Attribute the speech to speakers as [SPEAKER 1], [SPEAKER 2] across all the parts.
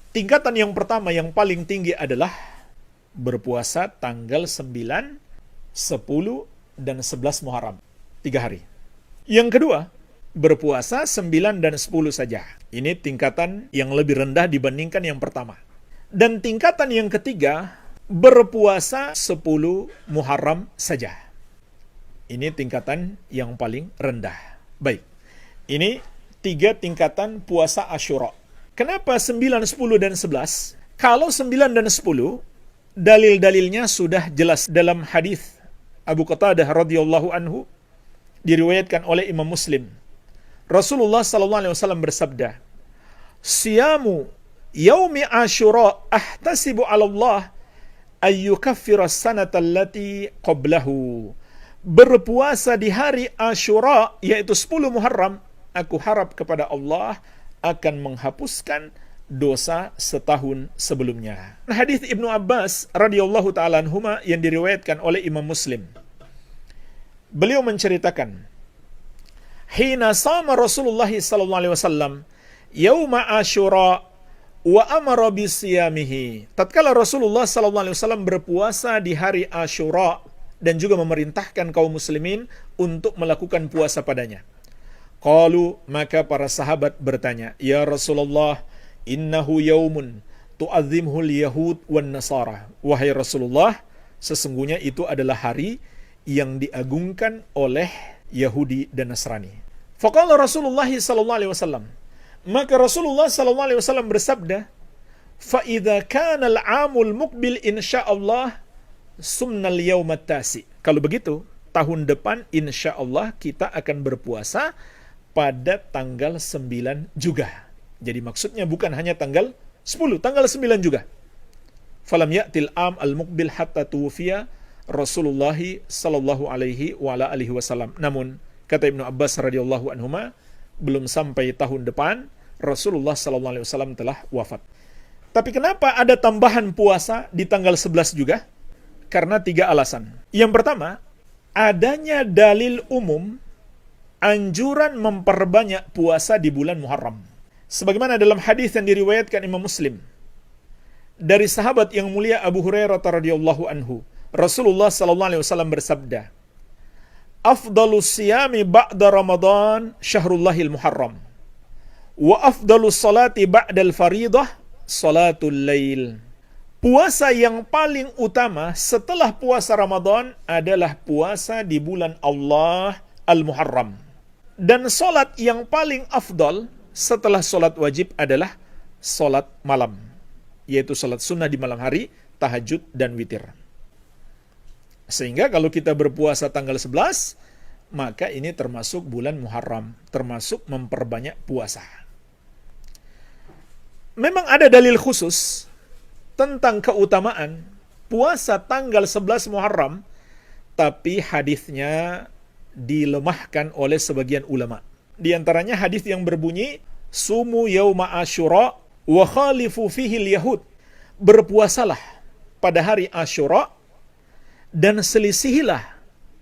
[SPEAKER 1] Tingkatan yang pertama yang paling tinggi adalah berpuasa tanggal 9, 10, dan 11 Muharram. 3 hari. Yang kedua, berpuasa 9 dan 10 saja. Ini tingkatan yang lebih rendah dibandingkan yang pertama. Dan tingkatan yang ketiga, berpuasa 10 Muharram saja. Ini tingkatan yang paling rendah. Baik, ini 3 tingkatan puasa Asyura. Kenapa 9, 10, dan 11? Kalau 9 dan 10, dalil-dalilnya sudah jelas dalam hadis Abu Qatadah radhiyallahu anhu, diriwayatkan oleh Imam Muslim. Rasulullah SAW bersabda, "Siyamu yaumi Asyura ahtasibu 'ala Allah ayyukaffira as-sanata allati qablahu." Berpuasa di hari Asyura, yaitu 10 Muharram, aku harap kepada Allah akan menghapuskan dosa setahun sebelumnya. Hadis Ibnu Abbas radhiyallahu ta'ala anhuma yang diriwayatkan oleh Imam Muslim. Beliau menceritakan, "Hina sama Rasulullah sallallahu alaihi wasallam yauma Asyura wa amara bisiyamihi." Tatkala Rasulullah sallallahu alaihi wasallam berpuasa di hari Asyura dan juga memerintahkan kaum muslimin untuk melakukan puasa padanya. Qalu, maka para sahabat bertanya, "Ya Rasulullah, innahu yaumun tu'azzimhul yahud wan nasara." Wahai Rasulullah, sesungguhnya itu adalah hari yang diagungkan oleh Yahudi dan Nasrani. Faqala Rasulullah sallallahu alaihi wasallam, maka Rasulullah sallallahu alaihi wasallam bersabda, "Fa idza kana al-'amul muqbil insyaallah sumnal yaumat tasi." Kalau begitu, tahun depan insyaallah kita akan berpuasa pada tanggal 9 juga. Jadi maksudnya bukan hanya tanggal 10, tanggal 9 juga. Falam ya'til am al-muqbil hatta tuwfiya Rasulullah sallallahu alaihi wa ala alihi wasallam. Namun kata Ibnu Abbas radhiyallahu anhuma, belum sampai tahun depan Rasulullah sallallahu alaihi wasallam telah wafat. Tapi kenapa ada tambahan puasa di tanggal 11 juga? Karena 3 alasan. Yang pertama, adanya dalil umum anjuran memperbanyak puasa di bulan Muharram. Sebagaimana dalam hadis yang diriwayatkan Imam Muslim dari sahabat yang mulia Abu Hurairah radhiyallahu anhu, Rasulullah sallallahu alaihi wasallam bersabda, "Afdalus siyami ba'da Ramadan syahrullahil Muharram, wa afdalus salati ba'dal faridah salatul lail." Puasa yang paling utama setelah puasa Ramadan adalah puasa di bulan Allah Al-Muharram. Dan solat yang paling afdal setelah solat wajib adalah solat malam, yaitu solat sunnah di malam hari, tahajud dan witir. Sehingga kalau kita berpuasa tanggal 11, maka ini termasuk bulan Muharram, termasuk memperbanyak puasa. Memang ada dalil khusus tentang keutamaan puasa tanggal 11 Muharram, tapi hadisnya dilemahkan oleh sebagian ulama. Di antaranya hadis yang berbunyi, "Sumu yauma Asyura wa khalifu fihil yahud." Berpuasalah pada hari Asyura dan selisihilah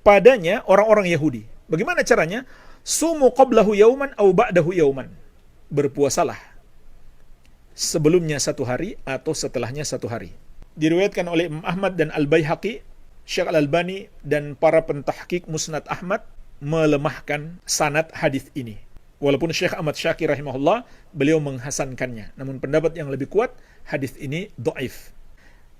[SPEAKER 1] padanya orang-orang Yahudi. Bagaimana caranya? Sumu qablahu yauman au ba'dahu yauman. Berpuasalah sebelumnya 1 hari atau setelahnya 1 hari. Diriwayatkan oleh Imam Ahmad dan Al-Baihaqi, Syekh Al-Albani dan para pentahqiq Musnad Ahmad melemahkan sanad hadis ini. Walaupun Syekh Ahmad Syakir rahimahullah, beliau menghasankannya. Namun pendapat yang lebih kuat, hadis ini dhaif.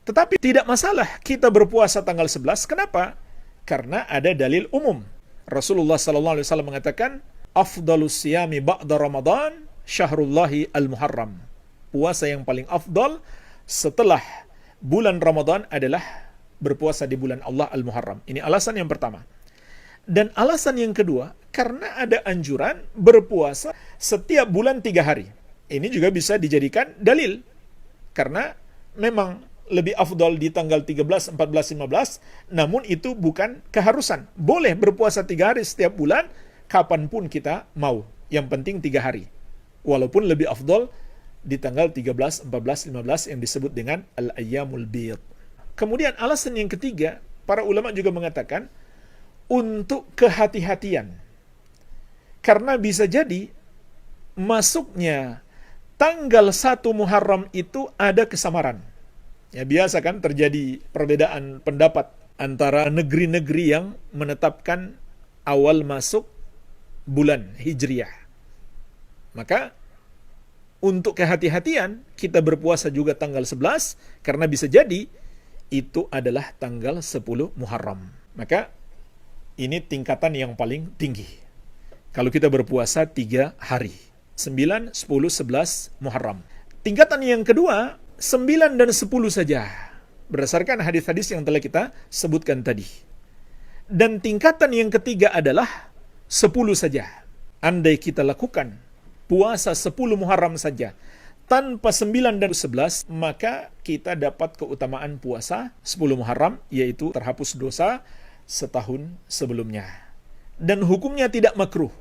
[SPEAKER 1] Tetapi tidak masalah kita berpuasa tanggal 11. Kenapa? Karena ada dalil umum. Rasulullah sallallahu alaihi wasallam mengatakan, "Afdalus siyami ba'da Ramadan syahrullahi al-Muharram." Puasa yang paling afdal setelah bulan Ramadan adalah berpuasa di bulan Allah Al-Muharram. Ini alasan yang pertama. Dan alasan yang kedua, karena ada anjuran berpuasa setiap bulan 3 hari. Ini juga bisa dijadikan dalil. Karena memang lebih afdal di tanggal 13, 14, 15, namun itu bukan keharusan. Boleh berpuasa 3 hari setiap bulan, kapanpun kita mau. Yang penting 3 hari. Walaupun lebih afdal di tanggal 13, 14, 15 yang disebut dengan Al-Ayyamul Bid. Kemudian alasan yang ketiga, para ulama juga mengatakan untuk kehati-hatian. Karena bisa jadi masuknya tanggal 1 Muharram itu ada kesamaran. Ya, biasa kan terjadi perbedaan pendapat antara negeri-negeri yang menetapkan awal masuk bulan Hijriah. Maka untuk kehati-hatian kita berpuasa juga tanggal 11 karena bisa jadi itu adalah tanggal 10 Muharram. Maka ini tingkatan yang paling tinggi. Kalau kita berpuasa 3 hari, 9, 10, 11 Muharram. Tingkatan yang kedua 9 dan 10 saja, berdasarkan hadis-hadis yang telah kita sebutkan tadi. Dan tingkatan yang ketiga adalah 10 saja. Andai kita lakukan puasa 10 Muharram saja, tanpa 9 dan 11, maka kita dapat keutamaan puasa 10 Muharram, yaitu terhapus dosa setahun sebelumnya. Dan hukumnya tidak makruh,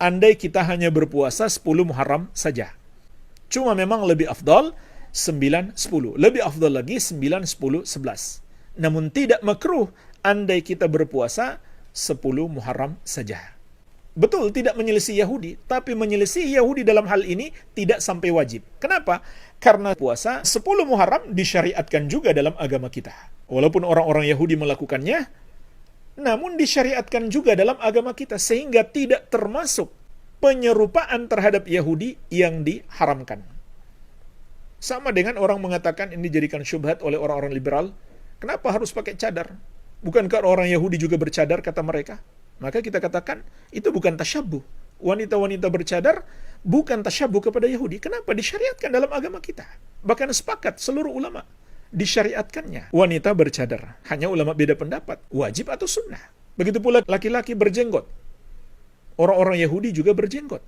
[SPEAKER 1] andai kita hanya berpuasa 10 Muharram saja. Cuma memang lebih afdal 9, 10. Lebih afdal lagi 9, 10, 11. Namun tidak makruh andai kita berpuasa 10 Muharram saja. Betul, tidak menyelisih Yahudi, tapi menyelisih Yahudi dalam hal ini tidak sampai wajib. Kenapa? Karena puasa 10 Muharram disyariatkan juga dalam agama kita. Walaupun orang-orang Yahudi melakukannya, namun disyariatkan juga dalam agama kita, sehingga tidak termasuk penyerupaan terhadap Yahudi yang diharamkan. Sama dengan orang mengatakan ini dijadikan syubhat oleh orang-orang liberal, kenapa harus pakai cadar? Bukankah orang Yahudi juga bercadar, kata mereka? Maka kita katakan, itu bukan tasyabbuh. Wanita-wanita bercadar bukan tasyabbuh kepada Yahudi. Kenapa? Disyariatkan dalam agama kita. Bahkan sepakat seluruh ulama disyariatkannya wanita bercadar. Hanya ulama beda pendapat, wajib atau sunnah. Begitu pula laki-laki berjenggot. Orang-orang Yahudi juga berjenggot.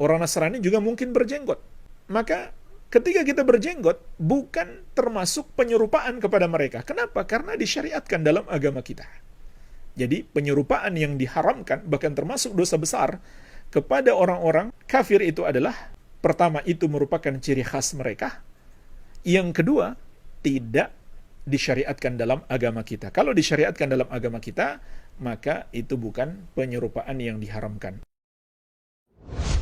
[SPEAKER 1] Orang Nasrani juga mungkin berjenggot. Maka ketika kita berjenggot, bukan termasuk penyerupaan kepada mereka. Kenapa? Karena disyariatkan dalam agama kita. Jadi penyerupaan yang diharamkan, bahkan termasuk dosa besar, kepada orang-orang kafir itu adalah, pertama, itu merupakan ciri khas mereka. Yang kedua, tidak disyariatkan dalam agama kita. Kalau disyariatkan dalam agama kita, maka itu bukan penyerupaan yang diharamkan.